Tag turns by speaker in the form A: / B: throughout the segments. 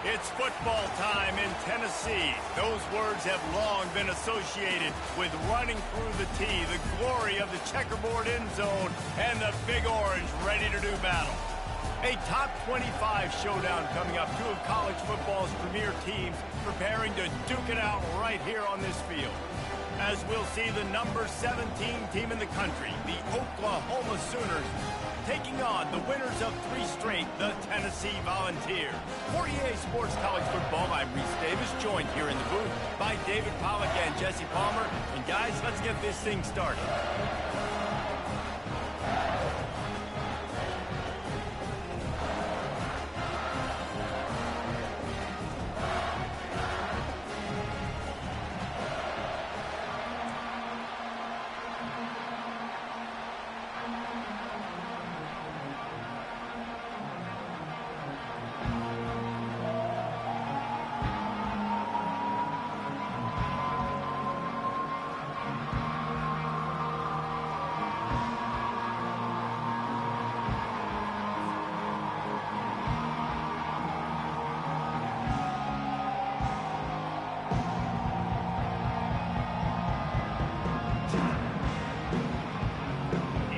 A: It's football time in Tennessee. Those words have long been associated with running through the tee, the glory of the checkerboard end zone, and the Big Orange ready to do battle. A top 25 showdown coming up. Two of college football's premier teams preparing to duke it out right here on this field. As we'll see the number 17 team in the country, the Oklahoma Sooners, taking on the winners of 3 straight, the Tennessee Volunteers. For EA Sports College Football, I'm Reese Davis, joined here in the booth by David Pollack and Jesse Palmer. And guys, let's get this thing started.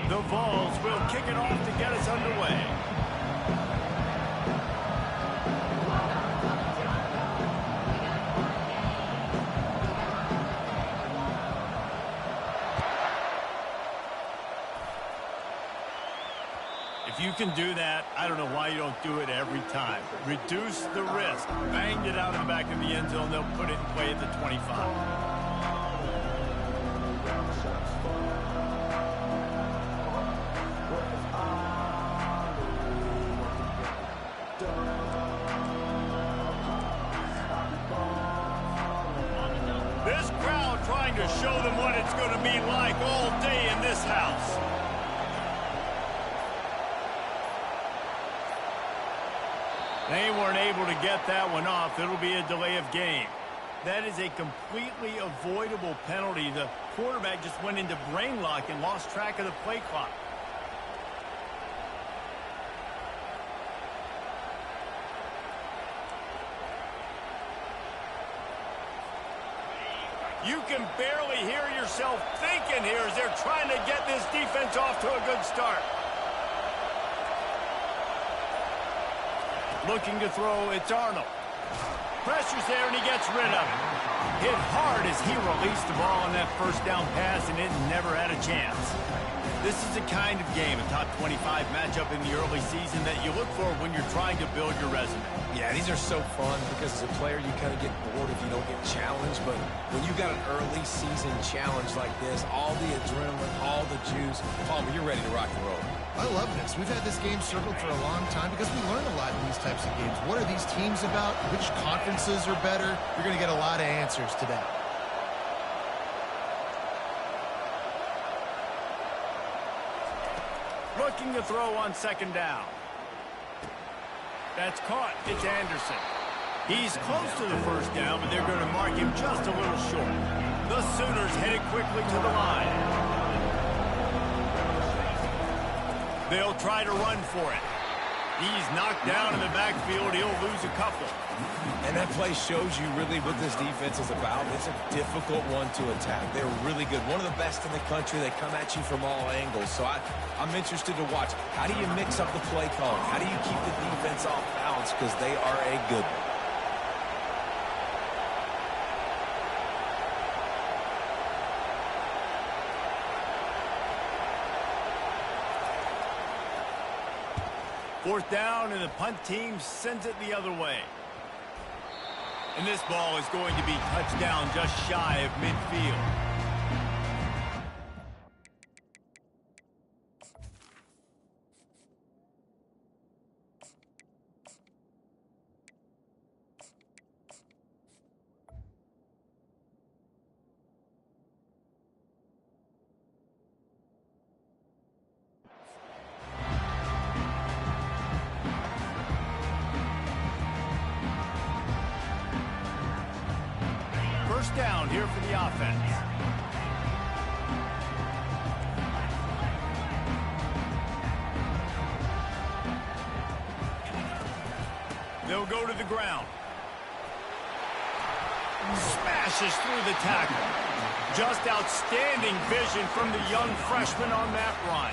A: The Vols will kick it off to get us underway. If you can do that, I don't know why you don't do it every time. Reduce the risk. Banged it out of the back of the end zone. They'll put it in play at the 25. This crowd trying to show them what it's going to be like all day in this house. They weren't able to get that one off. It'll be a delay of game. That is a completely avoidable penalty. The quarterback just went into brain lock and lost track of the play clock. You can barely hear yourself thinking here as they're trying to get this defense off to a good start. Looking to throw, it's Arnold. Pressure's there, and he gets rid of it. Hit hard as he released the ball on that first down pass, and it never had a chance. This is the kind of game, a top 25 matchup in the early season, that you look for when you're trying to build your resume.
B: Yeah, these are so fun because as a player, you kind of get bored if you don't get challenged. But when you got an early season challenge like this, all the adrenaline, all the juice, Palmer, you're ready to rock and roll.
C: I love this. We've had this game circled for a long time because we learn a lot in these types of games. What are these teams about? Which conferences are better? You're going to get a lot of answers today.
A: Looking to throw on second down. That's caught. It's Anderson. He's close to the first down, but they're going to mark him just a little short. The Sooners headed quickly to the line. They'll try to run for it. He's knocked down in the backfield. He'll lose a couple.
B: And that play shows you really what this defense is about. It's a difficult one to attack. They're really good. One of the best in the country. They come at you from all angles. So I'm interested to watch. How do you mix up the play calling? How do you keep the defense off balance? Because they are a good one.
A: Fourth down, and the punt team sends it the other way. And this ball is going to be touchdown just shy of midfield. First down here for the offense. They'll go to the ground. smashes through the tackle. Just outstanding vision from the young freshman on that run.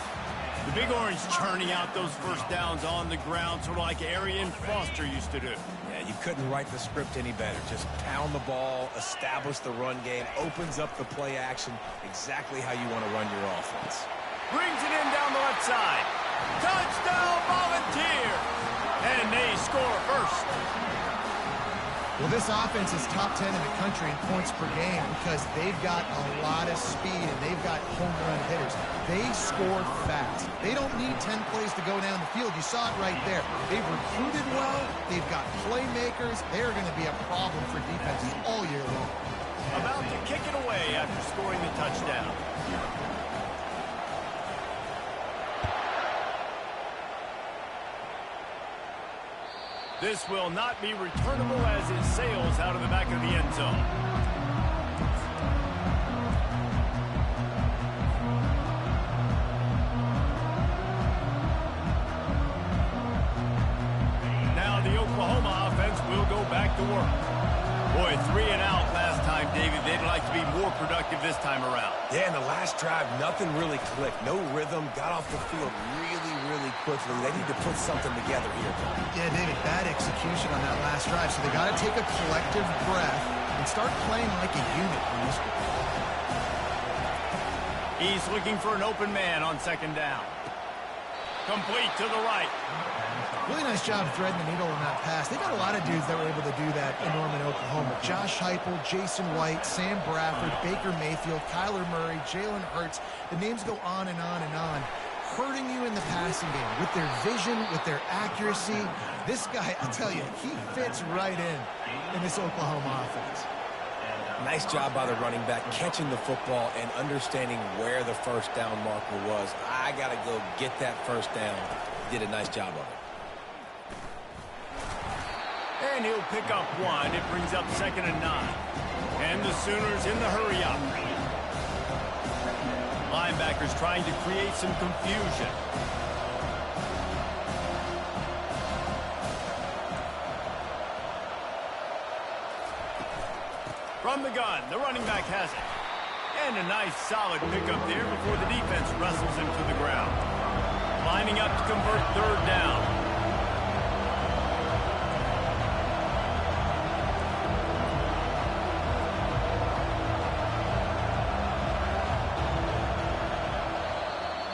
A: The Big Orange churning out those first downs on the ground, sort of like Arian Foster used to do.
B: Yeah, you couldn't write the script any better. Just pound the ball, establish the run game, opens up the play action, exactly how you want to run your offense.
A: Brings it in down the left side. Touchdown, Volunteers! And they score first.
C: Well, this offense is top 10 in the country in points per game because they've got a lot of speed and they've got home run hitters. They score fast. They don't need 10 plays to go down the field. You saw it right there. They've recruited well. They've got playmakers. They're going to be a problem for defenses all year long.
A: About to kick it away after scoring the touchdown. This will not be returnable as it sails out of the back of the end zone. Now the Oklahoma offense will go back to work. Boy, 3 and out last time, David. They'd like to be more productive this time around.
B: Yeah, in the last drive, nothing really clicked. No rhythm, got off the field really quickly. They need to put something together here.
C: Yeah, David, bad execution on that last drive. So they got to take a collective breath and start playing like a unit on this one.
A: He's looking for an open man on second down. Complete to the right.
C: Really nice job threading the needle on that pass. They got a lot of dudes that were able to do that in Norman, Oklahoma. Josh Heupel, Jason White, Sam Bradford, Baker Mayfield, Kyler Murray, Jalen Hurts. The names go on and on and on. Hurting you in the passing game with their vision, with their accuracy. This guy, I'll tell you, he fits right in this Oklahoma offense.
B: Nice job by the running back, catching the football and understanding where the first down marker was. I got to go get that first down. Did a nice job of it.
A: And he'll pick up 1. It brings up 2nd and 9. And the Sooners in the hurry-up. Linebackers trying to create some confusion. From the gun, the running back has it. And a nice solid pickup there before the defense wrestles him to the ground. Lining up to convert 3rd down.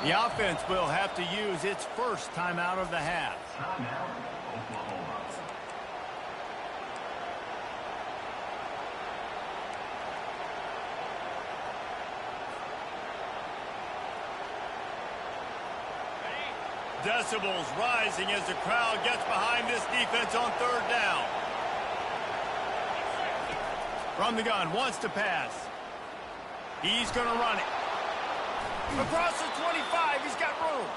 A: The offense will have to use its first timeout of the half. Decibels rising as the crowd gets behind this defense on 3rd down. From the gun, wants to pass. He's going to run it. Across the 25, he's got room.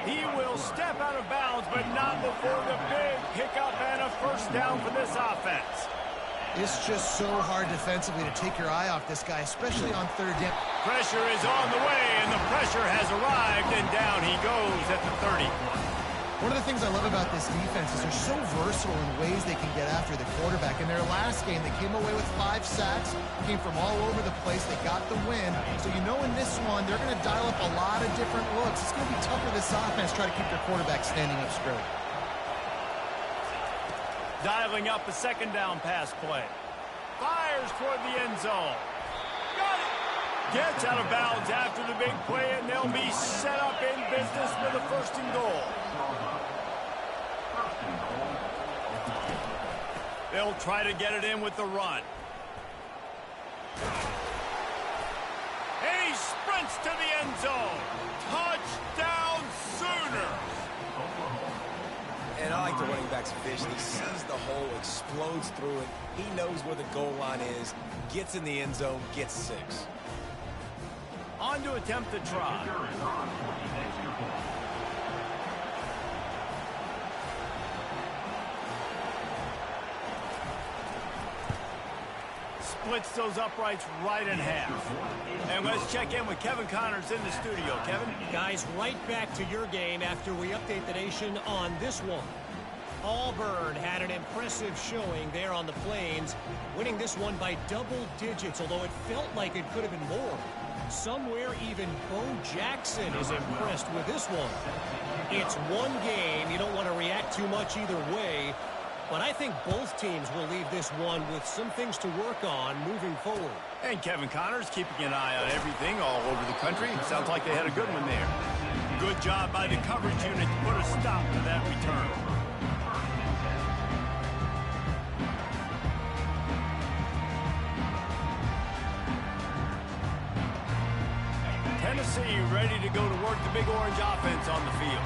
A: He will step out of bounds, but not before the big pickup and a first down for this offense.
C: It's just so hard defensively to take your eye off this guy, especially on 3rd down.
A: Pressure is on the way, and the pressure has arrived, and down he goes at the 30.
C: One of the things I love about this defense is they're so versatile in ways they can get after the quarterback. In their last game, they came away with 5 sacks, came from all over the place. They got the win. So you know in this one, they're going to dial up a lot of different looks. It's going to be tough for this offense to try to keep their quarterback standing up straight.
A: Dialing up a 2nd down pass play. Fires toward the end zone. Got it. Gets out of bounds after the big play, and they'll be set up in business with a 1st and goal. They'll try to get it in with the run. And he sprints to the end zone. Touchdown, Sooners!
B: And I like the running back's vision. He sees the hole, explodes through it. He knows where the goal line is, gets in the end zone, gets 6.
A: On to attempt the try. Splits those uprights right in half. And let's check in with Kevin Connors in the studio. Kevin?
D: Guys, right back to your game after we update the nation on this one. Auburn had an impressive showing there on the Plains, winning this one by double digits, although it felt like it could have been more. Somewhere even Bo Jackson is impressed with this one. It's one game. You don't want to react too much either way, but I think both teams will leave this one with some things to work on moving forward.
A: And Kevin Connors keeping an eye on everything all over the country. Sounds like they had a good one there. Good job by the coverage unit to put a stop to that return. Tennessee ready to go to work the Big Orange offense on the field.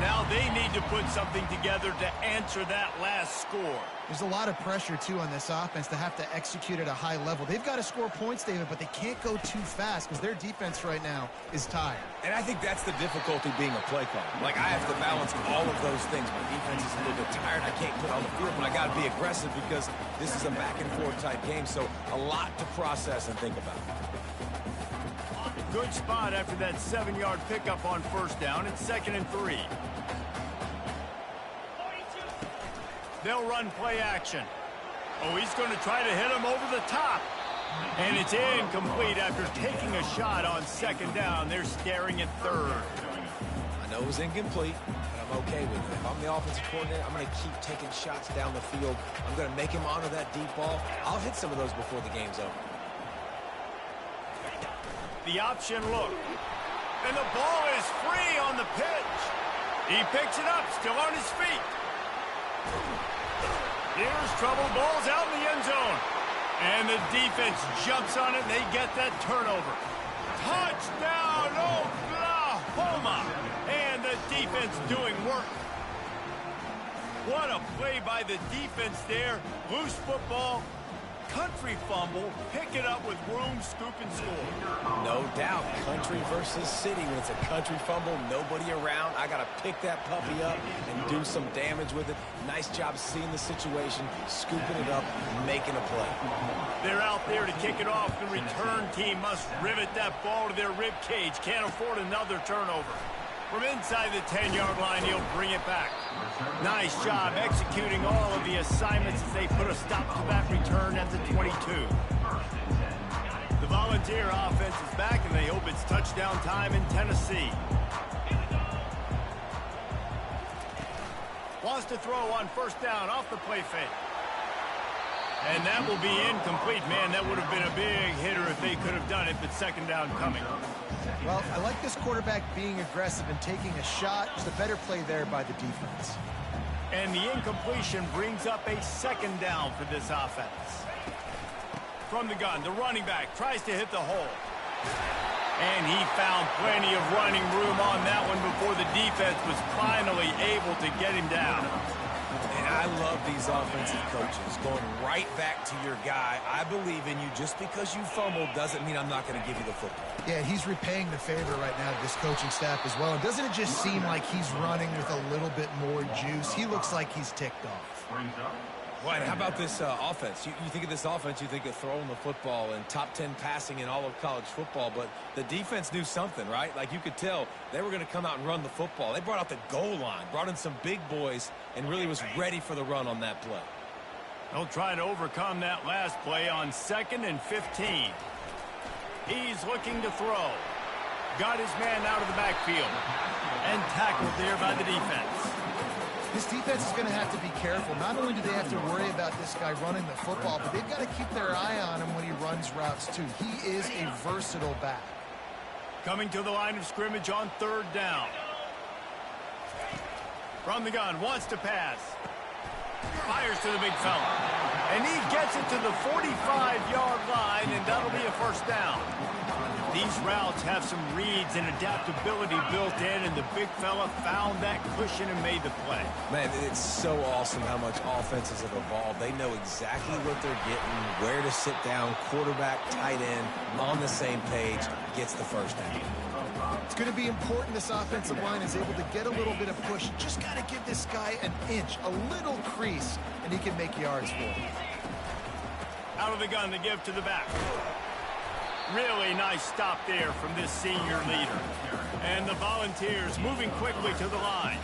A: Now they need to put something together to answer that last score.
C: There's a lot of pressure, too, on this offense to have to execute at a high level. They've got to score points, David, but they can't go too fast because their defense right now is tired.
B: And I think that's the difficulty being a play caller. Like, I have to balance all of those things. My defense is a little bit tired. I can't put on the field, but I got to be aggressive because this is a back-and-forth type game, so a lot to process and think about.
A: Good spot after that 7-yard pickup on first down. It's 2nd and 3. They'll run play action. Oh, he's going to try to hit him over the top. And it's incomplete after taking a shot on 2nd down. They're staring at 3rd.
B: I know it was incomplete, but I'm okay with it. If I'm the offensive coordinator, I'm going to keep taking shots down the field. I'm going to make him honor that deep ball. I'll hit some of those before the game's over.
A: The option look. And the ball is free on the pitch. He picks it up, still on his feet. Here's trouble. Ball's out in the end zone. And the defense jumps on it, and they get that turnover. Touchdown, Oklahoma! And the defense doing work. What a play by the defense there. Loose football. Country fumble, pick it up with room, scoop, and score.
B: No doubt. Country versus city. When it's a country fumble, nobody around. I got to pick that puppy up and do some damage with it. Nice job seeing the situation, scooping it up, making a play.
A: They're out there to kick it off. The return team must rivet that ball to their rib cage. Can't afford another turnover. From inside the 10-yard line, he'll bring it back. Nice job executing all of the assignments as they put a stop to that return at the 22. The Volunteer offense is back, and they hope it's touchdown time in Tennessee. Wants to throw on first down off the play fake. And that will be incomplete. Man, that would have been a big hitter if they could have done it, but 2nd down coming.
C: Well, I like this quarterback being aggressive and taking a shot. Just a better play there by the defense.
A: And the incompletion brings up a 2nd down for this offense. From the gun, the running back tries to hit the hole. And he found plenty of running room on that one before the defense was finally able to get him down.
B: And I love these offensive coaches going right back to your guy. I believe in you. Just because you fumbled doesn't mean I'm not going to give you the football.
C: Yeah, he's repaying the favor right now to this coaching staff as well. And doesn't it just seem like he's running with a little bit more juice? He looks like he's ticked off.
B: Well, how about this offense? You think of this offense, you think of throwing the football and top 10 passing in all of college football, but the defense knew something, right? Like you could tell they were going to come out and run the football. They brought out the goal line, brought in some big boys, and really was ready for the run on that play.
A: They'll try to overcome that last play on 2nd and 15. He's looking to throw. Got his man out of the backfield. And tackled there by the defense.
C: This defense is going to have to be careful. Not only do they have to worry about this guy running the football, but they've got to keep their eye on him when he runs routes, too. He is a versatile back.
A: Coming to the line of scrimmage on 3rd down. From the gun, wants to pass. Fires to the big fella. And he gets it to the 45-yard line, and that'll be a first down. These routes have some reads and adaptability built in, and the big fella found that cushion and made the play.
B: Man, it's so awesome how much offenses have evolved. They know exactly what they're getting, where to sit down, quarterback, tight end, on the same page, gets the first down.
C: It's going to be important this offensive line is able to get a little bit of push. Just got to give this guy an inch, a little crease, and he can make yards for it.
A: Out of the gun to give to the back. Really nice stop there from this senior leader. And the Volunteers moving quickly to the line.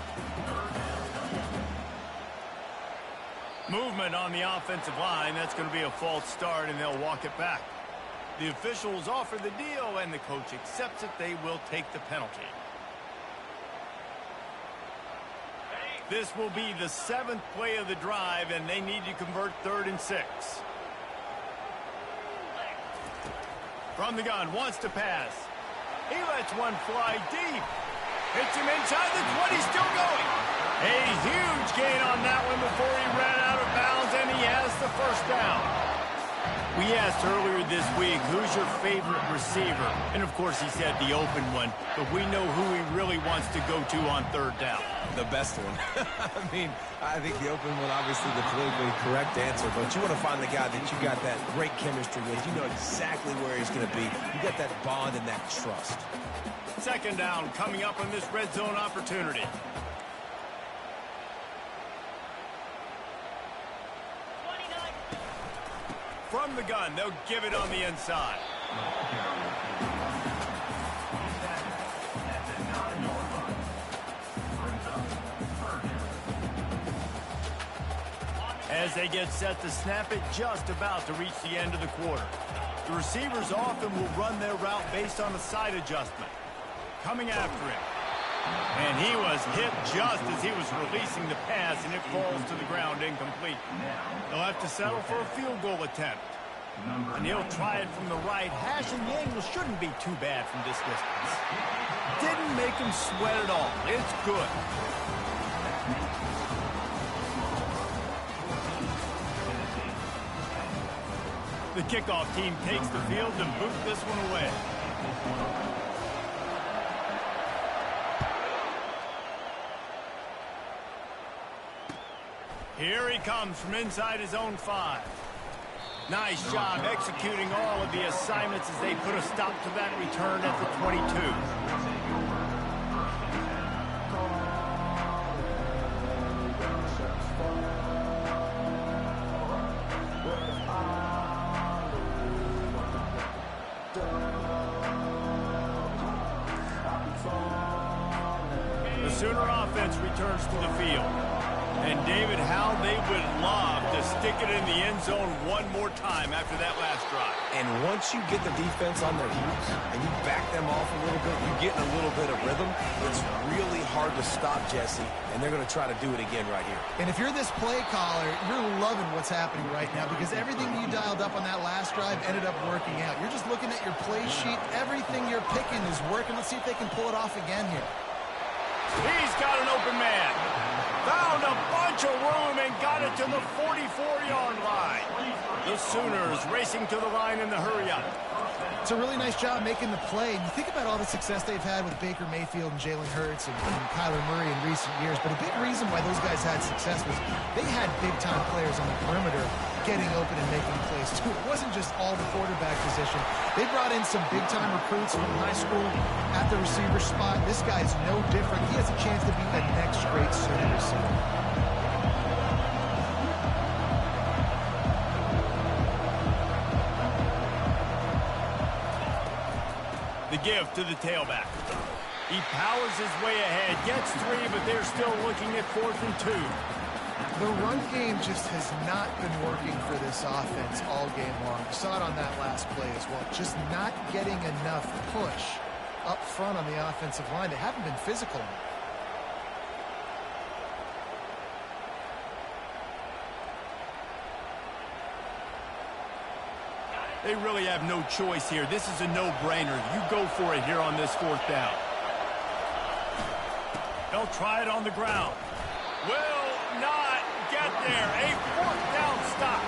A: Movement on the offensive line. That's going to be a false start, and they'll walk it back. The officials offer the deal, and the coach accepts it. They will take the penalty. This will be the 7th play of the drive, and they need to convert 3rd and 6. From the gun, wants to pass. He lets one fly deep. Hits him inside the 20, still going. A huge gain on that one before he ran out of bounds, and he has the first down. We asked earlier this week, who's your favorite receiver? And, of course, he said the open one, but we know who he really wants to go to on 3rd down.
B: The best one. I mean, I think the open one, obviously the politically correct answer, but you want to find the guy that you got that great chemistry with. You know exactly where he's going to be. You got that bond and that trust.
A: 2nd down coming up on this red zone opportunity. From the gun, they'll give it on the inside. As they get set to snap it, just about to reach the end of the quarter. The receivers often will run their route based on a side adjustment. Coming after him. And he was hit just as he was releasing the pass, and it falls to the ground incomplete. They'll have to settle for a field goal attempt. And he'll try it from the right hash, and the angle shouldn't be too bad from this distance. Didn't make him sweat at all. It's good. The kickoff team takes the field to boot this one away. Here he comes from inside his own 5. Nice job executing all of the assignments as they put a stop to that return at the 22. The Sooner offense returns to the field. And, David, how they would love to stick it in the end zone one more time after that last drive.
B: And once you get the defense on their heels and you back them off a little bit, you get in a little bit of rhythm, it's really hard to stop, Jesse, and they're going to try to do it again right here.
C: And if you're this play caller, you're loving what's happening right now because everything you dialed up on that last drive ended up working out. You're just looking at your play sheet. Everything you're picking is working. Let's see if they can pull it off again here.
A: He's got an open man. Found a bunch of room and got it to the 44-yard line. The Sooners racing to the line in the hurry-up.
C: It's a really nice job making the play. And you think about all the success they've had with Baker Mayfield and Jalen Hurts and Kyler Murray in recent years. But a big reason why those guys had success was they had big-time players on the perimeter getting open and making plays, too. It wasn't just all the quarterback position. They brought in some big-time recruits from high school at the receiver spot. This guy's no different. He has a chance to be the next great Sooner receiver.
A: The give to the tailback. He powers his way ahead, gets 3, but they're still looking at 4th and 2.
C: The run game just has not been working for this offense all game long. You saw it on that last play as well. Just not getting enough push up front on the offensive line. They haven't been physical.
A: They really have no choice here. This is a no-brainer. You go for it here on this 4th down. They'll try it on the ground. Will not get there. A 4th down stop.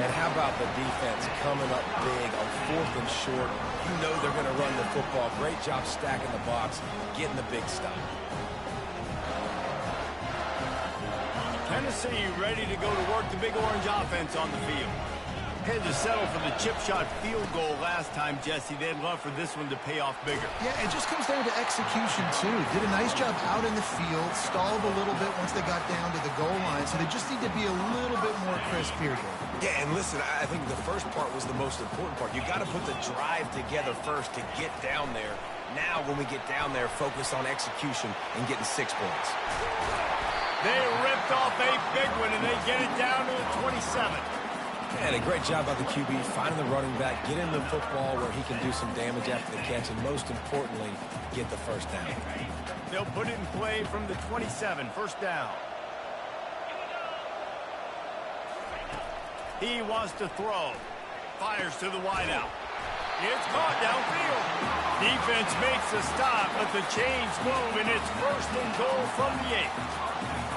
B: And how about the defense coming up big on 4th and short? You know they're going to run the football. Great job stacking the box, getting the big stop.
A: Tennessee ready to go to work the Big Orange offense on the field. Had to settle for the chip shot field goal last time, Jesse. They'd love for this one to pay off bigger.
C: Yeah, it just comes down to execution, too. Did a nice job out in the field, stalled a little bit once they got down to the goal line, so they just need to be a little bit more crisp here.
B: Yeah, and listen, I think the first part was the most important part. You got to put the drive together first to get down there. Now, when we get down there, focus on execution and getting 6 points.
A: They ripped off a big one, and they get it down to the 27.
B: And a great job by the QB, finding the running back, getting the football where he can do some damage after the catch, and most importantly, get the first down.
A: They'll put it in play from the 27, first down. He wants to throw. Fires to the wideout. It's caught downfield. Defense makes a stop, but the chains move, and it's first and goal from the 8.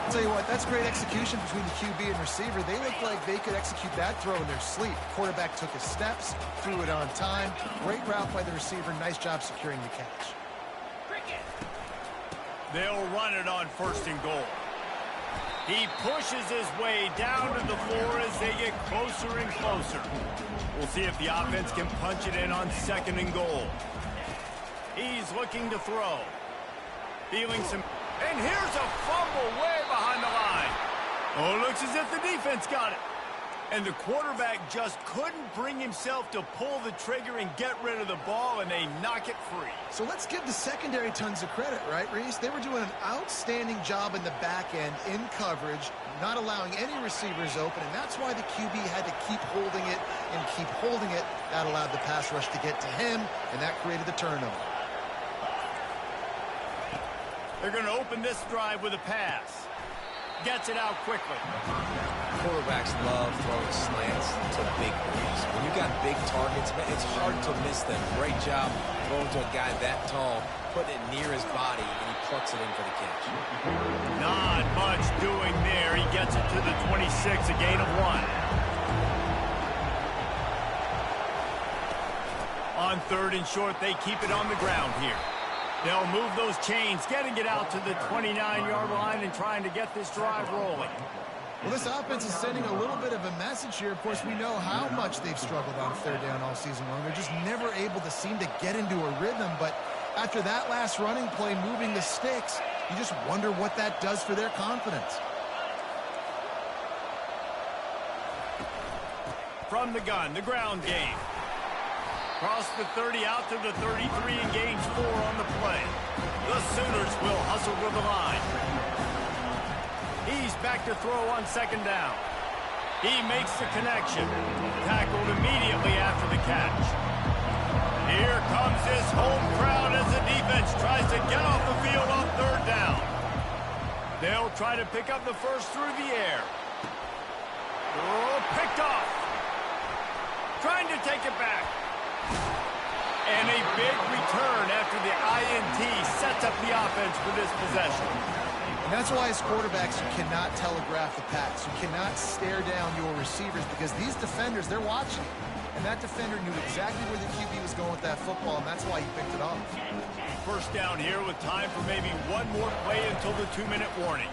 C: I'll tell you what, that's great execution between the QB and receiver. They looked like they could execute that throw in their sleep. Quarterback took his steps, threw it on time. Great route by the receiver. Nice job securing the catch.
A: They'll run it on first and goal. He pushes his way down to the floor as they get closer and closer. We'll see if the offense can punch it in on second and goal. He's looking to throw. Feeling some... And here's a fumble way behind the line. Oh, it looks as if the defense got it. And the quarterback just couldn't bring himself to pull the trigger and get rid of the ball, and they knock it free.
C: So let's give the secondary tons of credit, right, Reese? They were doing an outstanding job in the back end in coverage, not allowing any receivers open, and that's why the QB had to keep holding it and keep holding it. That allowed the pass rush to get to him, and that created the turnover.
A: They're going to open this drive with a pass. Gets it out quickly.
B: Quarterbacks love throwing slants to big boys. When you got big targets, man, it's hard to miss them. Great job throwing to a guy that tall, putting it near his body, and he plucks it in for the catch.
A: Not much doing there. He gets it to the 26, a gain of 1. On third and short, they keep it on the ground here. They'll move those chains, getting it out to the 29-yard line and trying to get this drive rolling.
C: Well, this offense is sending a little bit of a message here. Of course, we know how much they've struggled on third down all season long. They're just never able to seem to get into a rhythm. But after that last running play, moving the sticks, you just wonder what that does for their confidence.
A: From the gun, the ground game. Cross the 30 out to the 33 and gains 4 on the play. The Sooners will hustle to the line. He's back to throw on second down. He makes the connection. Tackled immediately after the catch. Here comes this home crowd as the defense tries to get off the field on third down. They'll try to pick up the first through the air. Oh, picked off. Trying to take it back. And a big return after the INT sets up the offense for this possession.
C: And that's why as quarterbacks, you cannot telegraph the pass. You cannot stare down your receivers because these defenders, they're watching. And that defender knew exactly where the QB was going with that football, and that's why he picked it off.
A: First down here with time for maybe one more play until the 2-minute warning.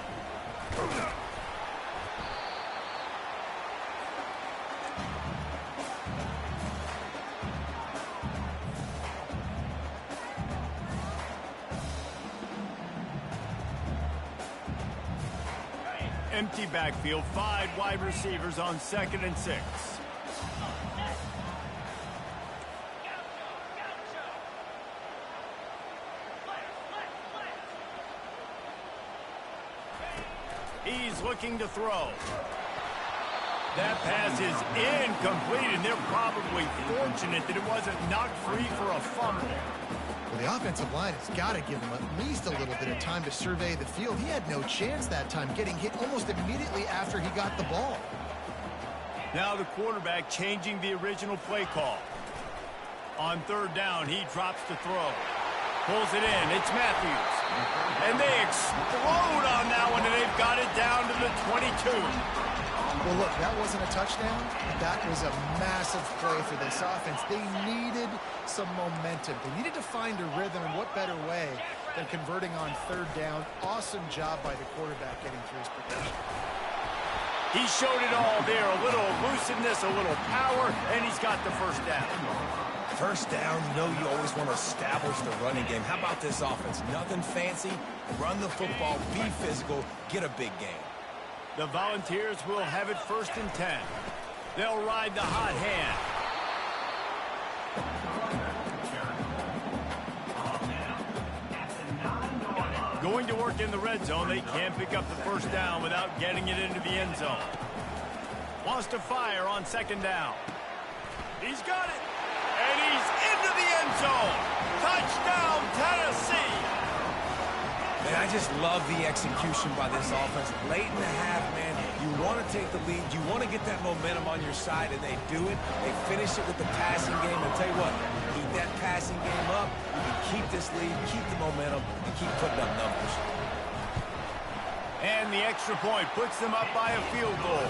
A: Empty backfield, 5 wide receivers on second and 6. He's looking to throw. That pass is incomplete, and they're probably fortunate that it wasn't knocked free for a fumble.
C: Well, the offensive line has got to give him at least a little bit of time to survey the field. He had no chance that time, getting hit almost immediately after he got the ball.
A: Now the quarterback changing the original play call. On third down, he drops to throw. Pulls it in. It's Matthews. And they explode on that one, and they've got it down to the 22.
C: Well, look, that wasn't a touchdown. That was a massive play for this offense. They needed some momentum. They needed to find a rhythm, and what better way than converting on third down. Awesome job by the quarterback getting through his progression.
A: He showed it all there. A little elusiveness, a little power, and he's got the first down.
B: First down, you know you always want to establish the running game. How about this offense? Nothing fancy. Run the football, be physical, get a big game.
A: The Volunteers will have it first and 10. They'll ride the hot hand. Going to work in the red zone, they can't pick up the first down without getting it into the end zone. Wants to fire on second down. He's got it. And he's into the end zone. Touchdown, Tennessee.
B: Man, I just love the execution by this offense. Late in the half, man, you want to take the lead. You want to get that momentum on your side, and they do it. They finish it with the passing game. And tell you what, keep that passing game up. You can keep this lead, keep the momentum, and keep putting up numbers.
A: And the extra point puts them up by a field goal.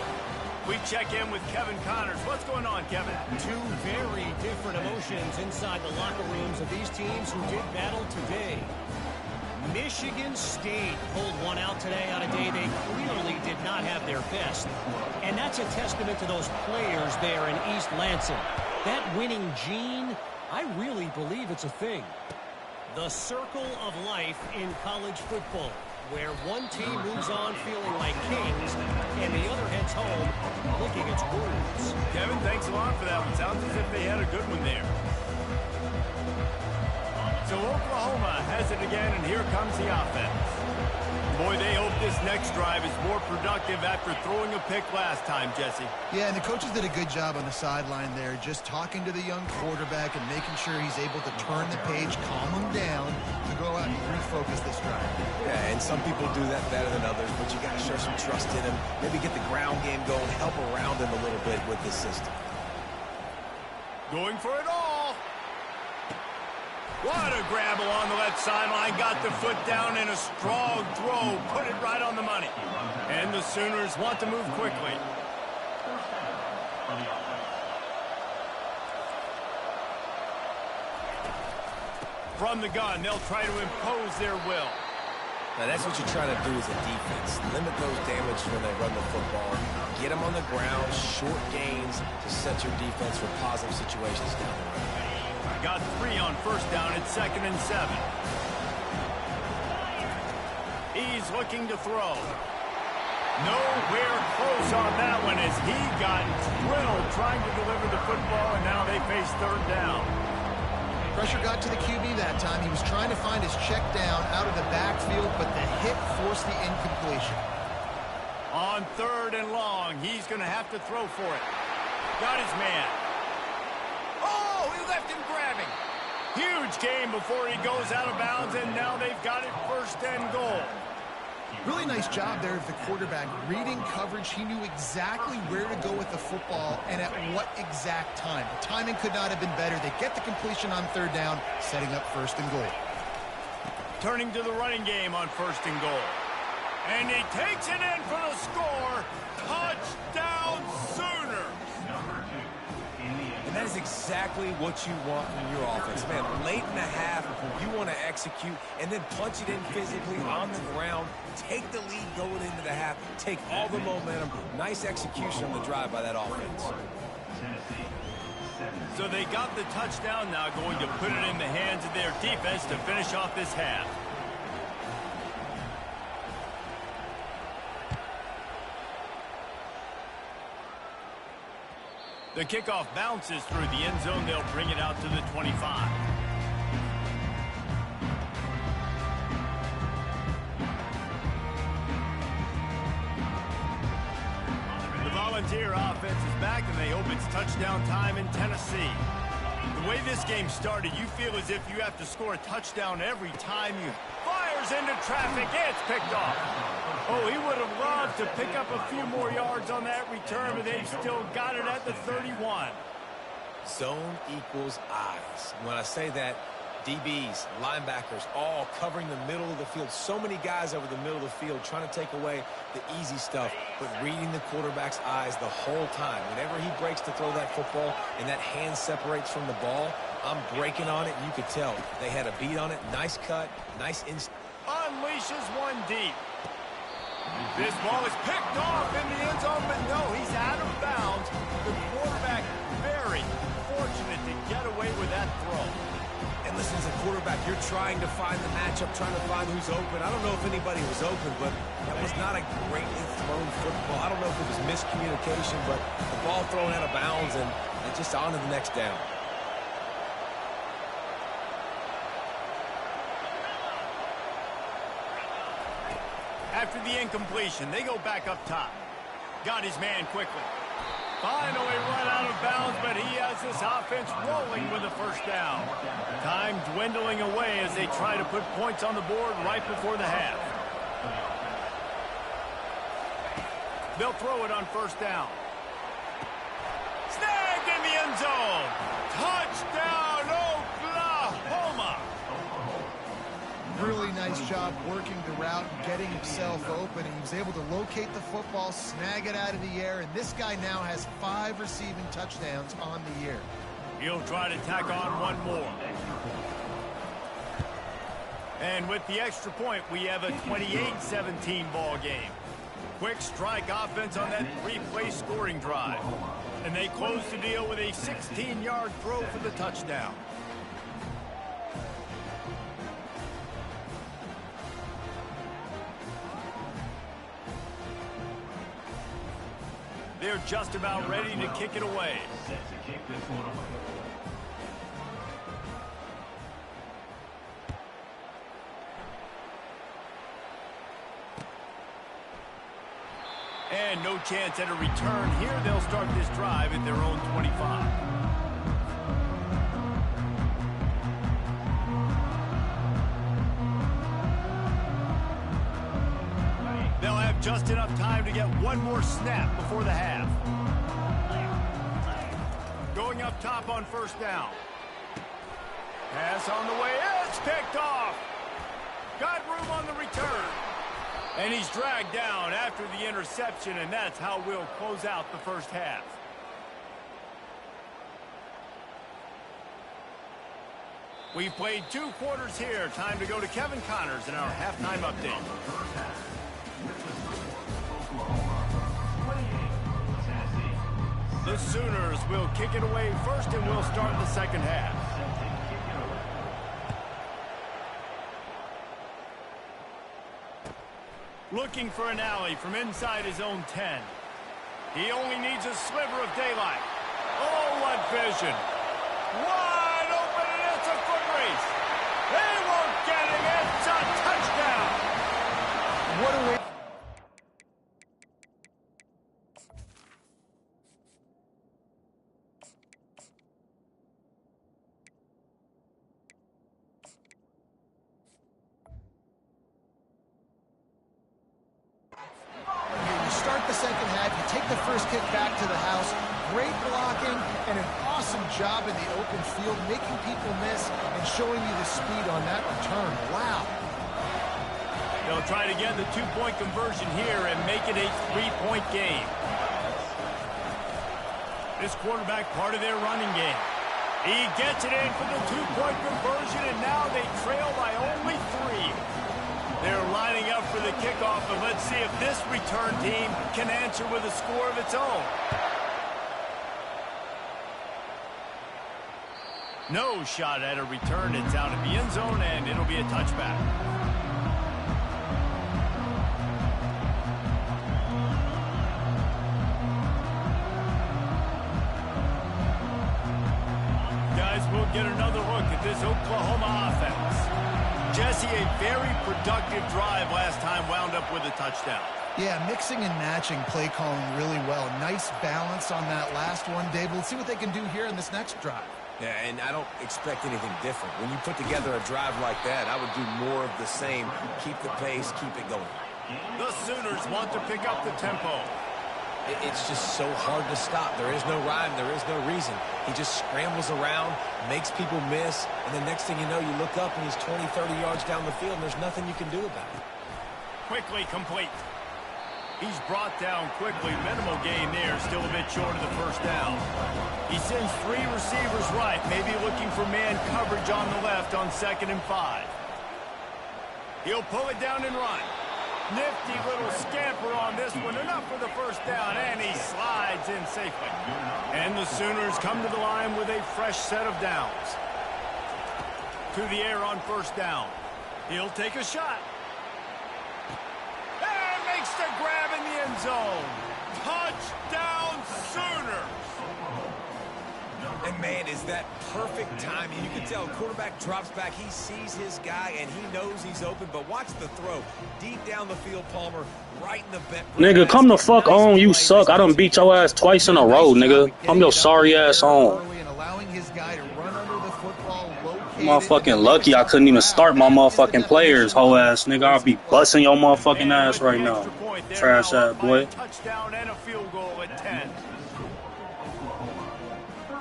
A: We check in with Kevin Connors. What's going on, Kevin?
D: Two very different emotions inside the locker rooms of these teams who did battle today. Michigan State pulled one out today on a day they clearly did not have their best. And that's a testament to those players there in East Lansing. That winning gene, I really believe it's a thing. The circle of life in college football, where one team moves on feeling like kings and the other heads home licking its wounds.
A: Kevin, thanks a lot for that one. Sounds as if they had a good one there. So Oklahoma has it again, and here comes the offense. Boy, they hope this next drive is more productive after throwing a pick last time, Jesse.
C: Yeah, and the coaches did a good job on the sideline there, just talking to the young quarterback and making sure he's able to turn the page, calm him down, to go out and refocus this drive.
B: Yeah, and some people do that better than others, but you got to show some trust in him. Maybe get the ground game going, help around him a little bit with this system.
A: Going for it all. What a grab along the left sideline. Got the foot down in a strong throw. Put it right on the money. And the Sooners want to move quickly. From the gun, they'll try to impose their will.
B: Now, that's what you're trying to do as a defense. Limit those damage when they run the football. Get them on the ground, short gains to set your defense for positive situations down the road.
A: Got 3 on first down at 2nd and 7. He's looking to throw. Nowhere close on that one as he got drilled trying to deliver the football, and now they face 3rd down.
C: Pressure got to the QB that time. He was trying to find his check down out of the backfield, but the hit forced the incompletion.
A: On 3rd and long, he's going to have to throw for it. Got his man. Oh, he left him grabbing. Huge gain before he goes out of bounds, and now they've got it 1st and goal.
C: Really nice job there of the quarterback. Reading coverage, he knew exactly where to go with the football and at what exact time. The timing could not have been better. They get the completion on 3rd down, setting up 1st and goal.
A: Turning to the running game on 1st and goal. And he takes it in for the score. Touchdown, Sooners.
B: And that is exactly what you want from your offense. Man, late in the half, you want to execute and then punch it in physically on the ground. Take the lead going into the half. Take all the momentum. Nice execution on the drive by that offense.
A: So they got the touchdown now, going to put it in the hands of their defense to finish off this half. The kickoff bounces through the end zone. They'll bring it out to the 25. The Volunteer offense is back, and they hope it's touchdown time in Tennessee. The way this game started, you feel as if you have to score a touchdown every time you fires into traffic. It's picked off. Oh, he would have loved to pick up a few more yards on that return, but they've still got it at the 31.
B: Zone equals eyes. When I say that, DBs, linebackers, all covering the middle of the field. So many guys over the middle of the field trying to take away the easy stuff, but reading the quarterback's eyes the whole time. Whenever he breaks to throw that football and that hand separates from the ball, I'm breaking on it, and you could tell. They had a beat on it. Nice cut, nice instinct.
A: Unleashes one deep. This ball is picked off in the end zone, but no, he's out of bounds. The quarterback very fortunate to get away with that throw.
B: And listen, as a quarterback, you're trying to find the matchup, trying to find who's open. I don't know if anybody was open, but that was not a greatly thrown football. I don't know if it was miscommunication, but the ball thrown out of bounds and just on to the next down.
A: After the incompletion, they go back up top. Got his man quickly. Finally run out of bounds, but he has this offense rolling with a first down. Time dwindling away as they try to put points on the board right before the half. They'll throw it on first down. Snagged in the end zone. Touchdown, Oklahoma.
C: Really nice job working the route and getting himself open. He was able to locate the football, snag it out of the air, and this guy now has 5 receiving touchdowns on the year.
A: He'll try to tack on one more. And with the extra point, we have a 28-17 ball game. Quick strike offense on that 3-play scoring drive. And they close the deal with a 16-yard throw for the touchdown. They're just about ready to kick it away. And no chance at a return here. They'll start this drive at their own 25. They'll have just enough time to get one more snap before the half. Going up top on first down. Pass on the way. It's picked off. Got room on the return. And he's dragged down after the interception, and that's how we'll close out the first half. We've played 2 quarters here. Time to go to Kevin Connors in our halftime update. The Sooners will kick it away first, and we'll start the second half. Looking for an alley from inside his own 10. He only needs a sliver of daylight. Oh, what vision. Wide open, and it's a foot race. They won't get it. It's a touchdown.
C: What a way. The second half, you take the first kick back to the house. Great blocking and an awesome job in the open field, making people miss and showing you the speed on that return. Wow.
A: They'll try to get the 2-point conversion here and make it a 3-point game. This quarterback part of their running game. He gets it in for the 2-point conversion, and now they trail by only 3. They're lining up for the kickoff, and let's see if this return team can answer with a score of its own. No shot at a return. It's out of the end zone, and it'll be a touchback. Guys, we'll get another look at this Oklahoma offense. Jesse, a very productive drive last time wound up with a touchdown.
C: Yeah, mixing and matching play calling really well. Nice balance on that last one, David. Let's see what they can do here in this next drive.
B: Yeah, and I don't expect anything different. When you put together a drive like that, I would do more of the same. Keep the pace, keep it going.
A: The Sooners want to pick up the tempo.
B: It's just so hard to stop. There is no rhyme. There is no reason. He just scrambles around, makes people miss, and the next thing you know, you look up and he's 20, 30 yards down the field, and there's nothing you can do about it.
A: Quickly complete. He's brought down quickly. Minimal gain there, still a bit short of the first down. He sends 3 receivers right, maybe looking for man coverage on the left on 2nd and 5. He'll pull it down and run. Nifty little scamper on this one. Enough for the first down, and he slides in safely. And the Sooners come to the line with a fresh set of downs. To the air on first down. He'll take a shot. And makes the grab in the end zone. Touchdown, Sooners.
B: And, man, is that perfect timing. You can tell quarterback drops back. He sees his guy, and he knows he's open. But watch the throw. Deep down the field, Palmer, right in the bent.
E: Nigga, come the fuck on. You suck. I done beat your ass twice in a row, nigga. I'm your sorry ass on. Motherfucking lucky I couldn't even start my motherfucking players, whole ass nigga. I'll be busting your motherfucking ass right now. Trash ass boy.
A: Touchdown and a field goal at 10.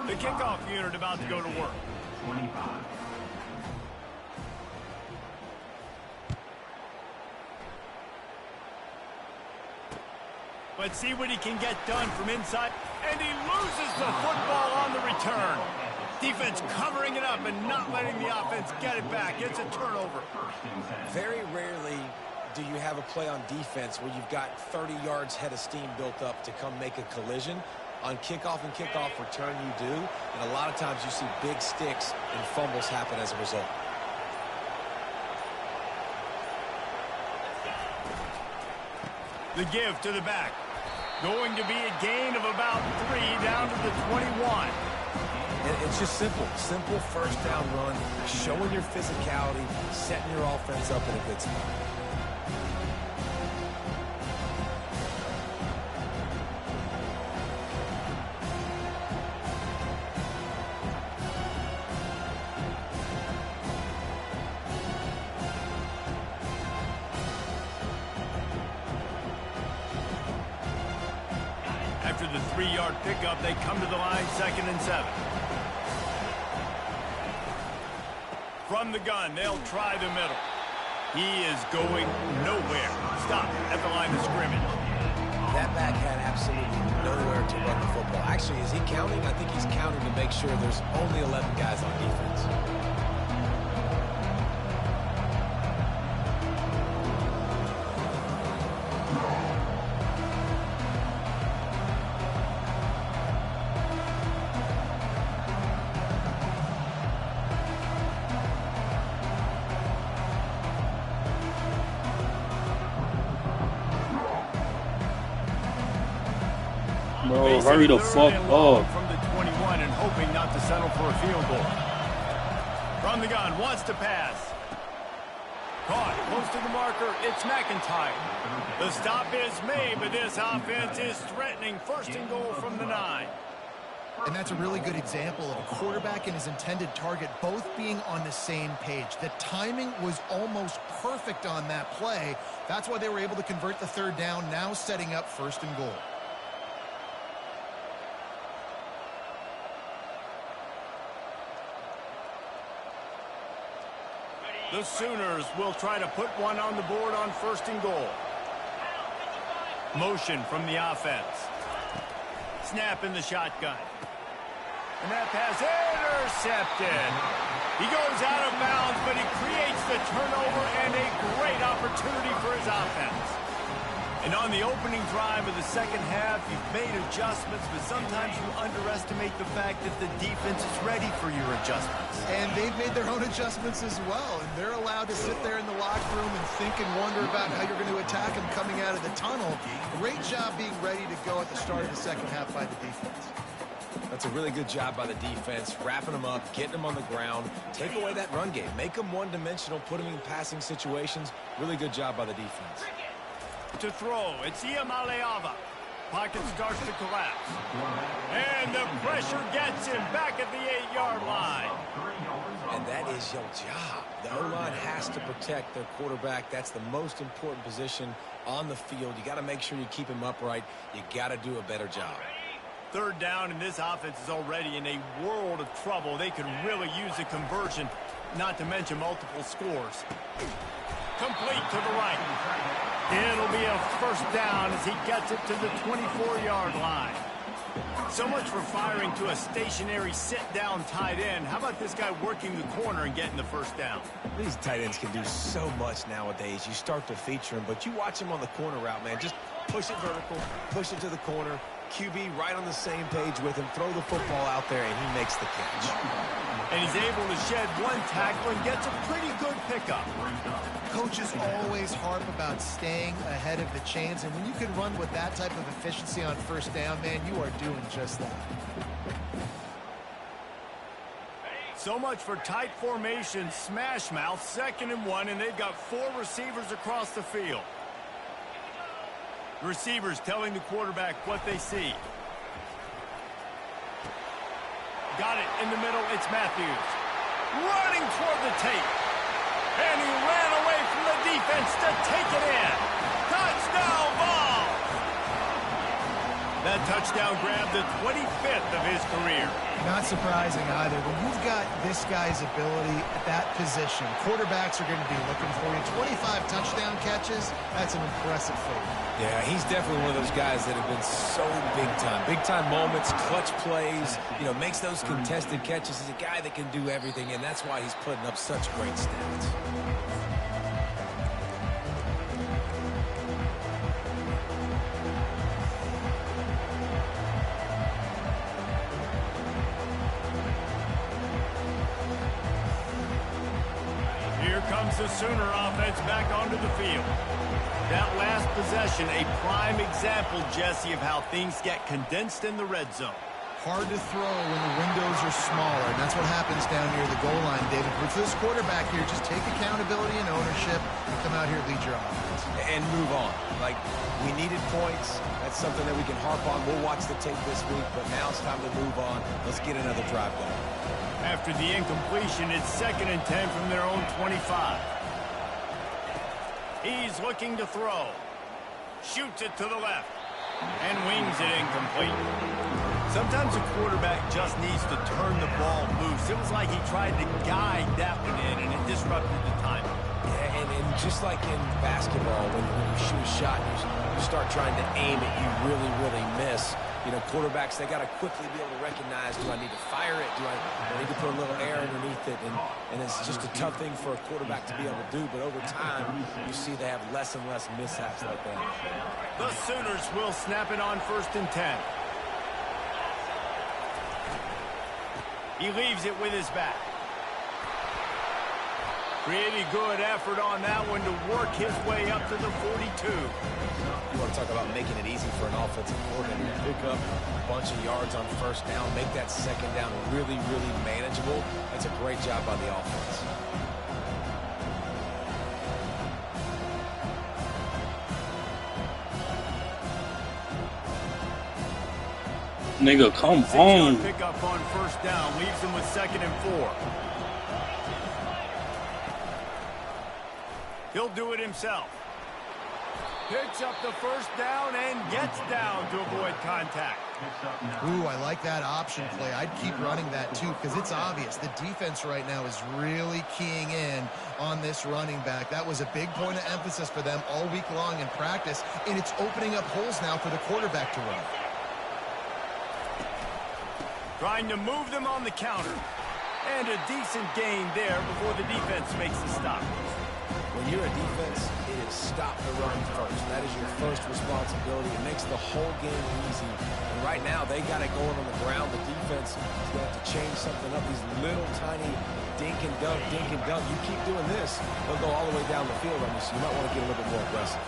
A: The kickoff unit about to go to work. Let's see what he can get done from inside. And he loses the football on the return. Defense covering it up and not letting the offense get it back. It's a turnover.
B: Very rarely do you have a play on defense where you've got 30 yards head of steam built up to come make a collision. On kickoff and kickoff return, you do. And a lot of times you see big sticks and fumbles happen as a result.
A: The give to the back. Going to be a gain of about 3 down to the 21.
B: It's just simple. Simple first down run, showing your physicality, setting your offense up in a good spot.
A: After the 3-yard pickup, they come to the line 2nd and 7. From the gun, they'll try the middle. He is going nowhere. Stop at the line of scrimmage.
B: That back had absolutely nowhere to run the football. Actually, is he counting? I think he's counting to make sure there's only 11 guys on defense.
E: Bro, hurry the fuck up.
A: From the 21 and hoping not to settle for a field goal. From the gun, wants to pass. Caught, close to the marker, it's McIntyre. The stop is made, but this offense is threatening 1st and goal from the 9.
C: And that's a really good example of a quarterback and his intended target both being on the same page. The timing was almost perfect on that play. That's why they were able to convert the 3rd down, now setting up 1st and goal.
A: The Sooners will try to put one on the board on 1st and goal. Motion from the offense. Snap in the shotgun. And that pass intercepted. He goes out of bounds, but he creates the turnover and a great opportunity for his offense. And on the opening drive of the 2nd half, you've made adjustments, but sometimes you underestimate the fact that the defense is ready for your adjustments.
C: And they've made their own adjustments as well. And they're allowed to sit there in the locker room and think and wonder about how you're going to attack them coming out of the tunnel. Great job being ready to go at the start of the 2nd half by the defense.
B: That's a really good job by the defense, wrapping them up, getting them on the ground, take away that run game, make them one-dimensional, put them in passing situations. Really good job by the defense.
A: To throw, it's Iamaleava. Pocket starts to collapse. And the pressure gets him back at the 8-yard line.
B: And that is your job. The O-line has to protect their quarterback. That's the most important position on the field. You got to make sure you keep him upright. You got to do a better job.
A: 3rd down, and this offense is already in a world of trouble. They could really use a conversion, not to mention multiple scores. Complete to the right. It'll be a 1st down as he gets it to the 24-yard line. So much for firing to a stationary sit-down tight end. How about this guy working the corner and getting the 1st down?
B: These tight ends can do so much nowadays. You start to feature them, but you watch him on the corner route, man. Just push it vertical, push it to the corner. QB right on the same page with him. Throw the football out there, and he makes the catch.
A: And he's able to shed one tackle and gets a pretty good pickup.
C: Coaches always harp about staying ahead of the chains, and when you can run with that type of efficiency on 1st down, man, you are doing just that.
A: So much for tight formation, smash mouth, 2nd and 1, and they've got 4 receivers across the field. Receivers telling the quarterback what they see. Got it in the middle, it's Matthews. Running toward the tape. And he ran away from the defense to take it in. Touchdown ball! That touchdown grabbed the 25th of his career.
C: Not surprising either. When you've got this guy's ability at that position, quarterbacks are going to be looking for you. 25 touchdown catches, that's an impressive feat.
B: Yeah, he's definitely one of those guys that have been so big time. Big time moments, clutch plays, makes those contested catches. He's a guy that can do everything, and that's why he's putting up such great stats.
A: The Sooner offense back onto the field. That last possession, a prime example, Jesse, of how things get condensed in the red zone.
C: Hard to throw when the windows are smaller, and that's what happens down near the goal line, David. With this quarterback here, just take accountability and ownership and come out here and lead your offense.
B: And move on. Like, we needed points. That's something that we can harp on. We'll watch the tape this week, but now it's time to move on. Let's get another drive going.
A: After the incompletion, it's 2nd and 10 from their own 25. He's looking to throw. Shoots it to the left. And wings it incomplete. Sometimes a quarterback just needs to turn the ball loose. It was like he tried to guide that one in, and it disrupted the timing.
B: Yeah, and just like in basketball, when you shoot a shot, you start trying to aim it, you really, really miss. Quarterbacks, they got to quickly be able to recognize, do I need to fire it? Do I need to put a little air underneath it? And it's just a tough thing for a quarterback to be able to do. But over time, you see they have less and less mishaps like that.
A: The Sooners will snap it on 1st and 10. He leaves it with his back. Pretty good effort on that one to work his way up to the 42.
B: You want to talk about making it easy for an offensive coordinator to pick up a bunch of yards on 1st down, make that 2nd down really, really manageable. That's a great job by the offense.
E: Nigga, come on.
A: Pick up on 1st down, leaves him with 2nd and 4. He'll do it himself. Picks up the 1st down and gets down to avoid contact.
C: Ooh, I like that option play. I'd keep running that too because it's obvious. The defense right now is really keying in on this running back. That was a big point of emphasis for them all week long in practice, and it's opening up holes now for the quarterback to run.
A: Trying to move them on the counter. And a decent gain there before the defense makes the stop.
B: When you're a defense, it is stop the run first. That is your first responsibility. It makes the whole game easy. And right now, they got it going on the ground. The defense is going to have to change something up. These little tiny dink and dunk, dink and dunk. You keep doing this, they'll go all the way down the field on you, so you might want to get a little bit more aggressive.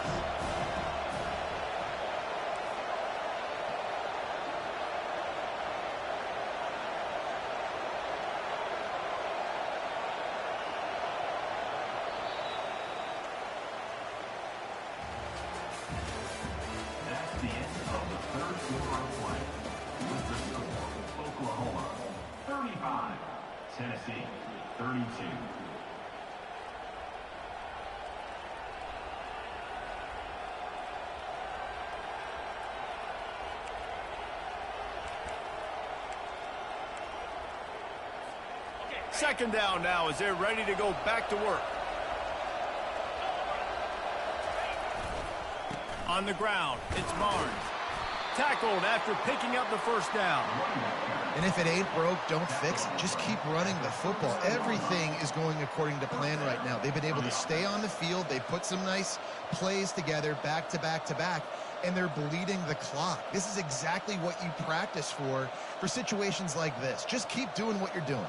F: Tennessee, 32.
A: Second down now as they're ready to go back to work. On the ground, it's Barnes. Tackled after picking up the 1st down.
C: And if it ain't broke, don't fix it. Just keep running the football. Everything is going according to plan right now. They've been able to stay on the field. They put some nice plays together back to back to back, and they're bleeding the clock. This is exactly what you practice for situations like this. Just keep doing what you're doing.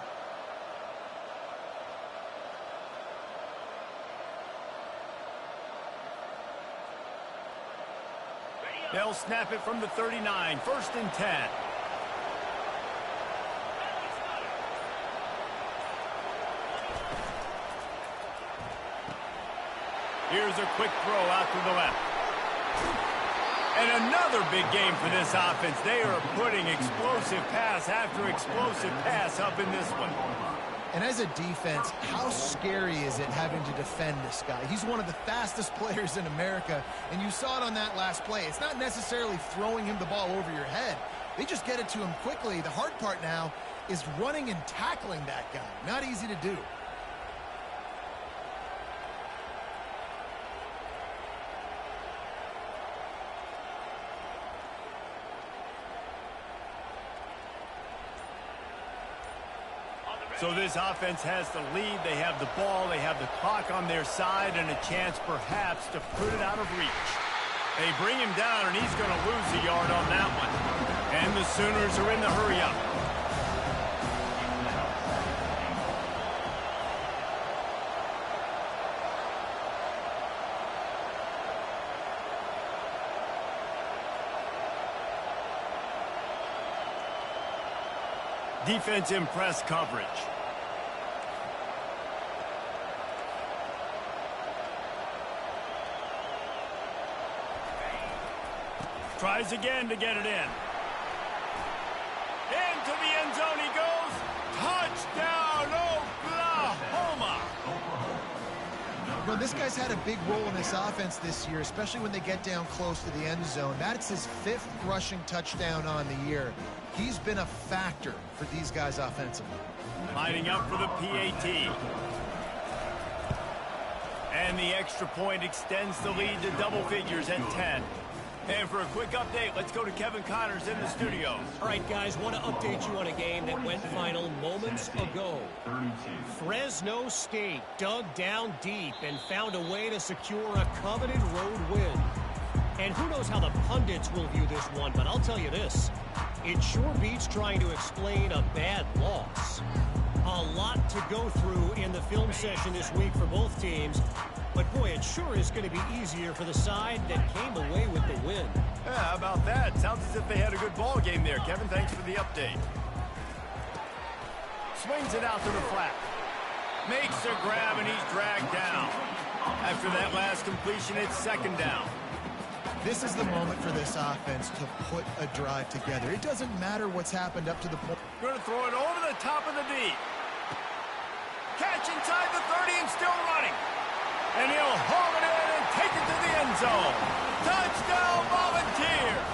A: They'll snap it from the 39, 1st and 10. Here's a quick throw out to the left. And another big game for this offense. They are putting explosive pass after explosive pass up in this one.
C: And as a defense, how scary is it having to defend this guy? He's one of the fastest players in America, and you saw it on that last play. It's not necessarily throwing him the ball over your head. They just get it to him quickly. The hard part now is running and tackling that guy. Not easy to do.
A: So this offense has the lead. They have the ball. They have the clock on their side and a chance perhaps to put it out of reach. They bring him down, and he's going to lose a yard on that one. And the Sooners are in the hurry-up. Defense in press coverage. Tries again to get it in. Into the end zone he goes. Touchdown, Oklahoma!
C: Well, this guy's had a big role in this offense this year, especially when they get down close to the end zone. That's his 5th rushing touchdown on the year. He's been a factor for these guys offensively.
A: Lining up for the PAT. And the extra point extends the lead to double figures at 10. And for a quick update, let's go to Kevin Connors in the studio.
D: All right, guys, want to update you on a game that went final moments ago. Fresno State dug down deep and found a way to secure a coveted road win. And who knows how the pundits will view this one, but I'll tell you this. It sure beats trying to explain a bad loss. A lot to go through in the film session this week for both teams. But, boy, it sure is going to be easier for the side that came away with the win.
A: Yeah, how about that? Sounds as if they had a good ball game there. Kevin, thanks for the update. Swings it out to the flat. Makes a grab, and he's dragged down. After that last completion, it's 2nd down.
C: This is the moment for this offense to put a drive together. It doesn't matter what's happened up to the point.
A: Going to throw it over the top of the D. Catch inside the 30 and still running. And he'll haul it in and take it to the end zone. Touchdown, Volunteers!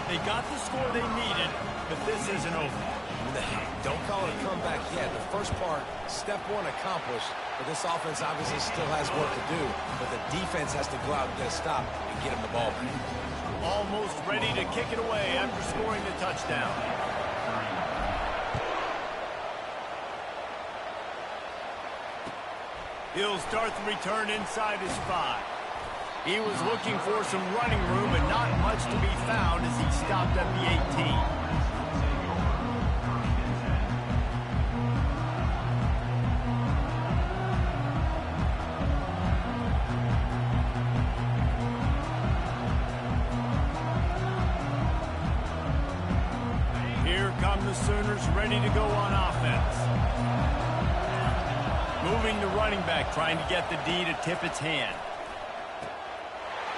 A: They got the score they needed, but this isn't over.
B: Don't call it a comeback yet. The first part, step 1 accomplished, but this offense obviously still has work to do. But the defense has to go out and get a stop and get him the ball back.
A: Almost ready to kick it away after scoring the touchdown. He'll start the return inside his 5. He was looking for some running room, but not much to be found as he stopped at the 18. Here come the Sooners ready to go on offense. Moving the running back, trying to get the D to tip its hand.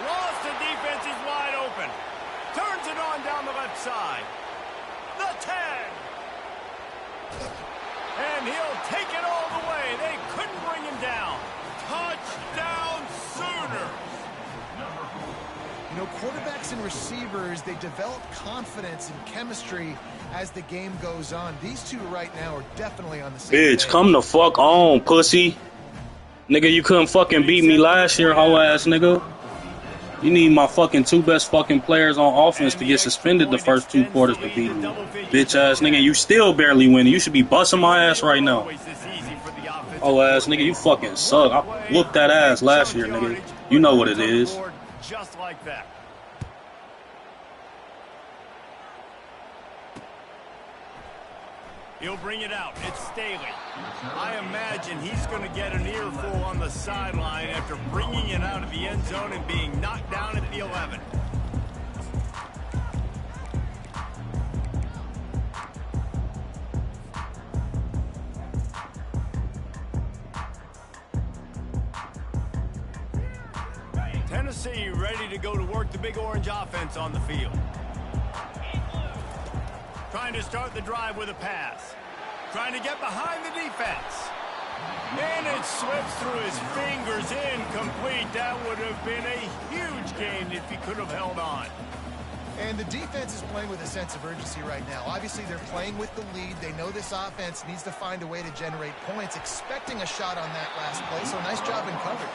A: Lost the defense, is wide open. Turns it on down the left side. The 10. And he'll take it all the way. They couldn't bring him down. Touchdown, Sooners.
C: You know, quarterbacks and receivers, they develop confidence and chemistry as the game goes on. These two right now are definitely on the same
E: Bitch,
C: page.
E: come the fuck on, pussy. Nigga, you couldn't fucking beat me last year, hoe ass nigga. You need my fucking 2 best fucking players on offense to get suspended the first 2 quarters to beat me. Bitch ass nigga, you still barely winning. You should be busting my ass right now. Oh ass nigga, you fucking suck. I whooped that ass last year, nigga. You know what it is.
A: Just like that. He'll bring it out. It's Staley. I imagine he's going to get an earful on the sideline after bringing it out of the end zone and being knocked down at the 11. Tennessee ready to go to work the Big Orange offense on the field. Trying to start the drive with a pass. Trying to get behind the defense. And it slips through his fingers, incomplete. That would have been a huge gain if he could have held on.
C: And the defense is playing with a sense of urgency right now. Obviously, they're playing with the lead. They know this offense needs to find a way to generate points, expecting a shot on that last play. So nice job in coverage.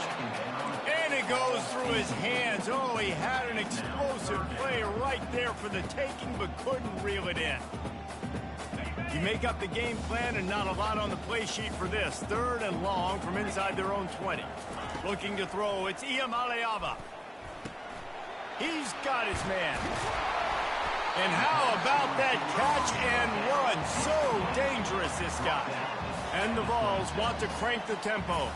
A: And it goes through his hands. Oh, he had an explosive play right there for the taking, but couldn't reel it in. You make up the game plan and not a lot on the play sheet for this. 3rd and long from inside their own 20. Looking to throw, it's Iamaleava. He's got his man. And how about that catch and run? So dangerous, this guy. And the Vols want to crank the tempo.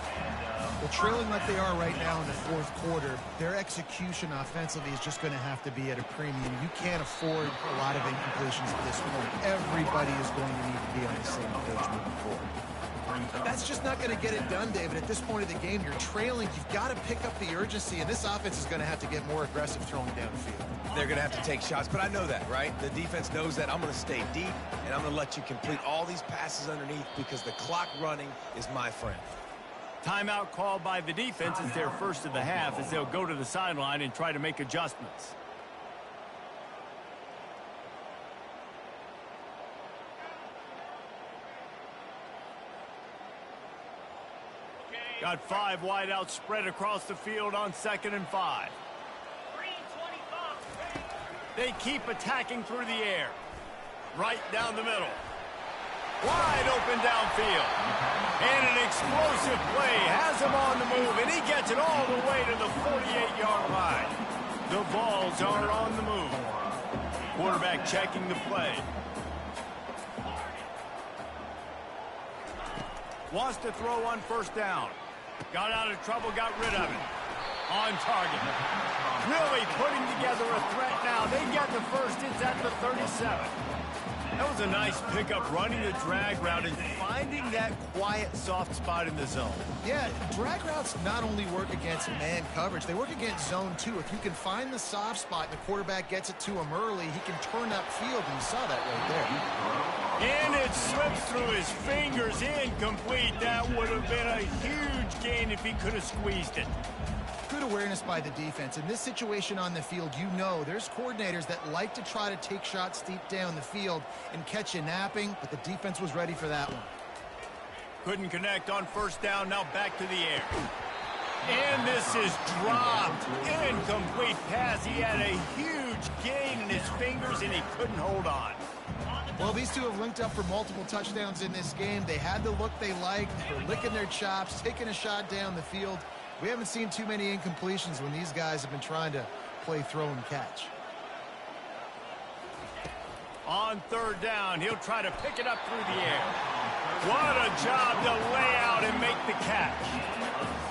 C: Well, trailing like they are right now in the 4th quarter, their execution offensively is just going to have to be at a premium. You can't afford a lot of incompletions at this point. Everybody is going to need to be on the same page moving forward. That's just not going to get it done, David. At this point of the game, you're trailing. You've got to pick up the urgency, and this offense is going to have to get more aggressive throwing downfield.
B: They're going to have to take shots, but I know that, right? The defense knows that. I'm going to stay deep, and I'm going to let you complete all these passes underneath because the clock running is my friend.
A: Timeout called by the defense. It's their first of the half as they'll go to the sideline and try to make adjustments. Got 5 wideouts spread across the field on 2nd and 5. They keep attacking through the air. Right down the middle. Wide open downfield. And an explosive play has him on the move, and he gets it all the way to the 48-yard line. The Vols are on the move. Quarterback checking the play. Wants to throw on 1st down. Got out of trouble, got rid of it. On target. Really putting together a threat now. They get the first. It's at the 37. That was a nice pickup, running the drag route and finding that quiet, soft spot in the zone.
C: Yeah, drag routes not only work against man coverage, they work against zone too. If you can find the soft spot and the quarterback gets it to him early, he can turn upfield, and you saw that right there.
A: And it slips through his fingers, incomplete. That would have been a huge gain if he could have squeezed it.
C: Good awareness by the defense. In this situation on the field, you know there's coordinators that like to try to take shots deep down the field and catch you napping, but the defense was ready for that one.
A: Couldn't connect on 1st down, now back to the air. And this is dropped. Incomplete pass. He had a huge gain in his fingers, and he couldn't hold on.
C: Well, these two have linked up for multiple touchdowns in this game. They had the look they liked. They were licking their chops, taking a shot down the field. We haven't seen too many incompletions when these guys have been trying to play throw and catch.
A: On 3rd down, he'll try to pick it up through the air. What a job to lay out and make the catch.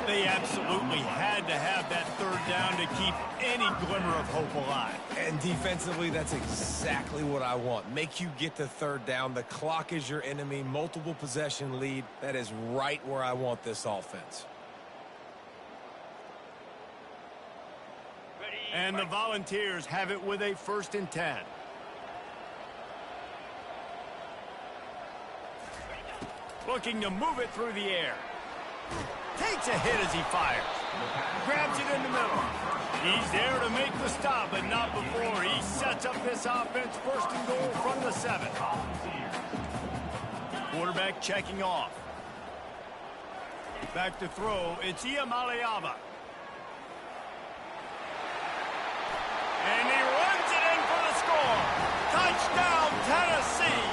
A: They absolutely had to have that 3rd down to keep any glimmer of hope alive.
B: And defensively, that's exactly what I want. Make you get the 3rd down. The clock is your enemy. Multiple possession lead. That is right where I want this offense.
A: And the Volunteers have it with a 1st and 10. Looking to move it through the air. Takes a hit as he fires. Grabs it in the middle. He's there to make the stop, but not before he sets up this offense. 1st and goal from the 7. Quarterback checking off. Back to throw. It's Iamaleava. And he runs it in for the score. Touchdown, Tennessee.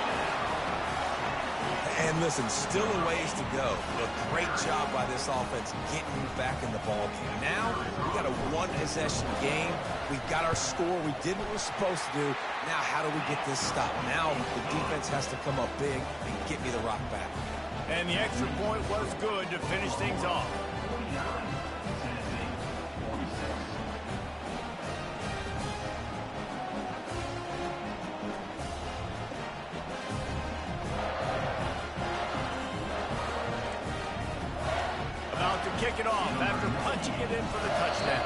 B: And listen, still a ways to go. But great job by this offense getting you back in the ballgame. Now, we got a 1-possession game. We've got our score. We did what we're supposed to do. Now, how do we get this stopped? Now, the defense has to come up big and get me the rock back.
A: And the extra point was good to finish things off. about to kick it off after punching it in for the touchdown.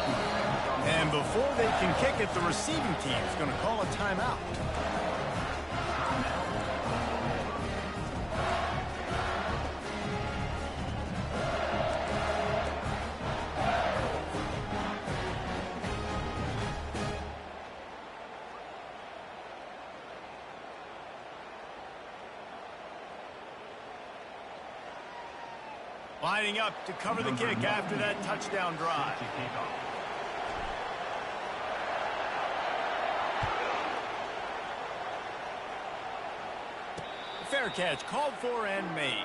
A: And before they can kick it, the receiving team is going to call a timeout. Lining up to cover the kick after that touchdown drive. Fair catch called for and made.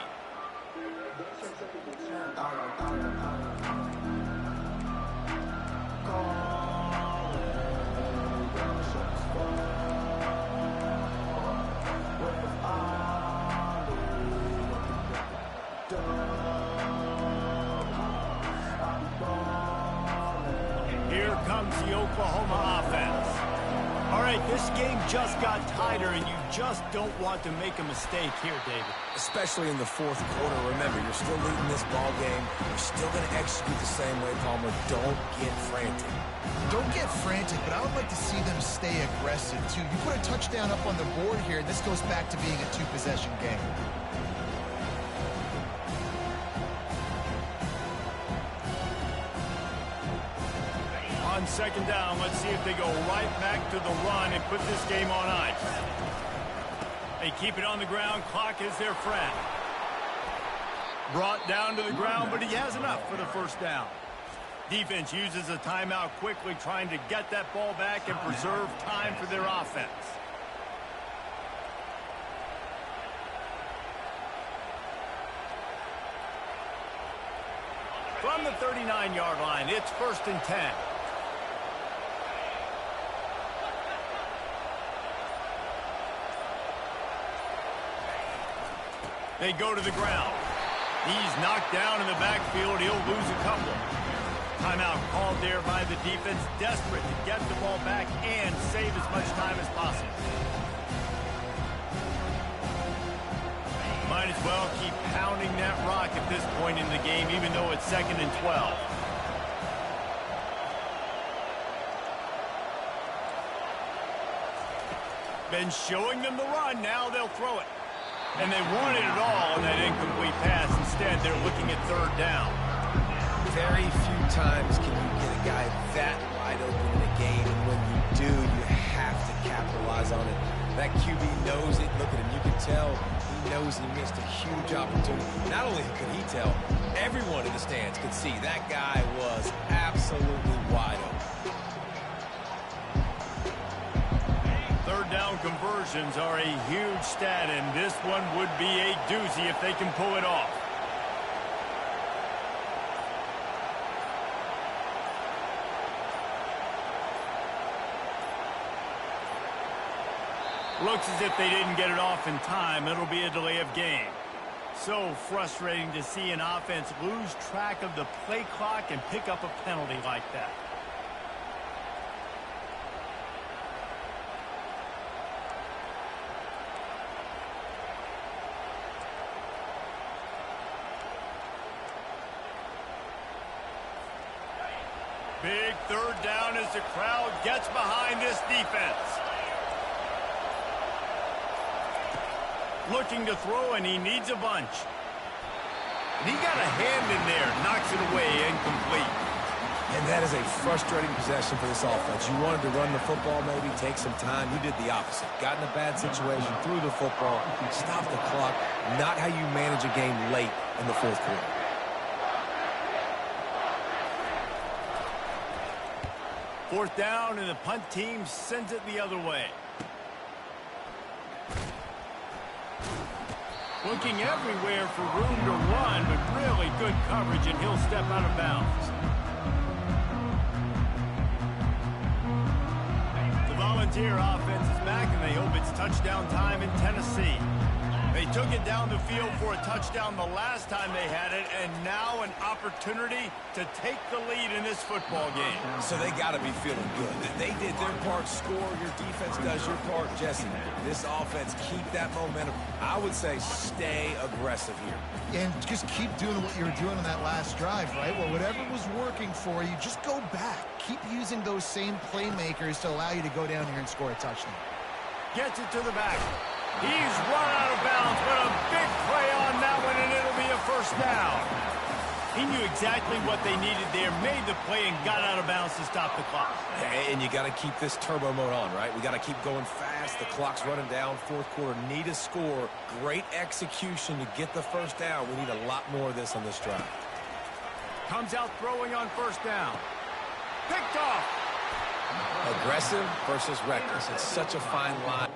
A: Here comes the Oklahoma offense. All right, this game just got tighter, and you just don't want to make a mistake here, David.
B: Especially in the fourth quarter. Remember, you're still leading this ball game. You're still going to execute the same way, Palmer. Don't get frantic.
C: Don't get frantic, but I would like to see them stay aggressive, too. You put a touchdown up on the board here, and this goes back to being a two-possession game.
A: On second down, let's see if they go right back to the run and put this game on ice. They keep it on the ground. Clock is their friend. Brought down to the ground, but he has enough for the first down. Defense uses a timeout quickly, trying to get that ball back and preserve time for their offense. From the 39-yard line, it's 1st and 10. They go to the ground. He's knocked down in the backfield. He'll lose a couple. Timeout called there by the defense, desperate to get the ball back and save as much time as possible. Might as well keep pounding that rock at this point in the game, even though it's 2nd and 12. Been showing them the run. Now they'll throw it. And they wanted it all on that incomplete pass. Instead, they're looking at 3rd down.
B: Very few times can you get a guy that wide open in a game, and when you do, you have to capitalize on it. That QB knows it. Look at him. You can tell he knows he missed a huge opportunity. Not only could he tell, everyone in the stands could see that guy was absolutely wide open.
A: 3rd down conversions are a huge stat, and this one would be a doozy if they can pull it off. Looks as if they didn't get it off in time. It'll be a delay of game. So frustrating to see an offense lose track of the play clock and pick up a penalty like that. Big 3rd down as the crowd gets behind this defense. Looking to throw, and he needs a bunch. And he got a hand in there, knocks it away, incomplete.
B: And that is a frustrating possession for this offense. You wanted to run the football, maybe take some time. You did the opposite. Got in a bad situation, threw the football, stopped the clock. Not how you manage a game late in the 4th quarter.
A: Fourth down, and the punt team sends it the other way. Looking everywhere for room to run, but really good coverage, and he'll step out of bounds. The Volunteer offense is back, and they hope it's touchdown time in Tennessee. They took it down the field for a touchdown the last time they had it, and now an opportunity to take the lead in this football game.
B: So they got to be feeling good. They did their part, score. Your defense does your part, Jesse. This offense, keep that momentum. I would say stay aggressive here.
C: And just keep doing what you were doing on that last drive, right? Well, whatever was working for you, just go back. Keep using those same playmakers to allow you to go down here and score a touchdown.
A: Gets it to the back. He's run out of bounds, but a big play on that one, and it'll be a first down. He knew exactly what they needed there, made the play, and got out of bounds to stop the clock.
B: And you got to keep this turbo mode on, right? We got to keep going fast. The clock's running down. Fourth quarter, need a score. Great execution to get the first down. We need a lot more of this on this drive.
A: Comes out throwing on first down. Picked off.
B: Aggressive versus reckless. It's such a fine line.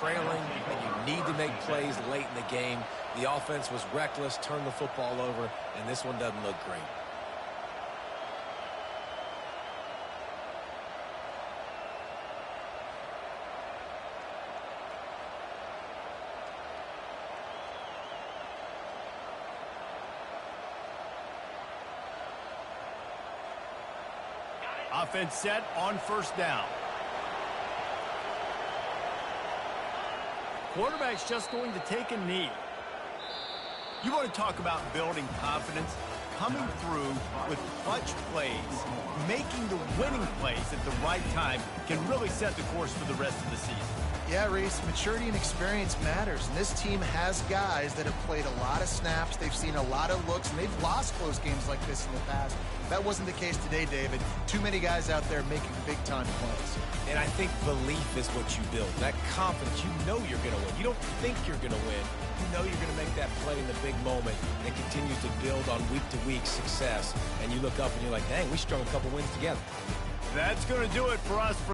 B: Trailing, and you need to make plays late in the game. The offense was reckless, turned the football over, and this one doesn't look great.
A: Offense set on first down. Quarterback's just going to take a knee. You want to talk about building confidence? Coming through with clutch plays, making the winning plays at the right time can really set the course for the rest of the season.
C: Yeah, Reese, maturity and experience matters, and this team has guys that have played a lot of snaps, they've seen a lot of looks, and they've lost close games like this in the past. That wasn't the case today, David. Too many guys out there making big-time plays.
B: And I think belief is what you build. That confidence, you know you're going to win. You don't think you're going to win. You know you're going to make that play in the big moment that continues to build on week-to-week success. And you look up and you're like, dang, we strung a couple wins together.
A: That's going to do it for us.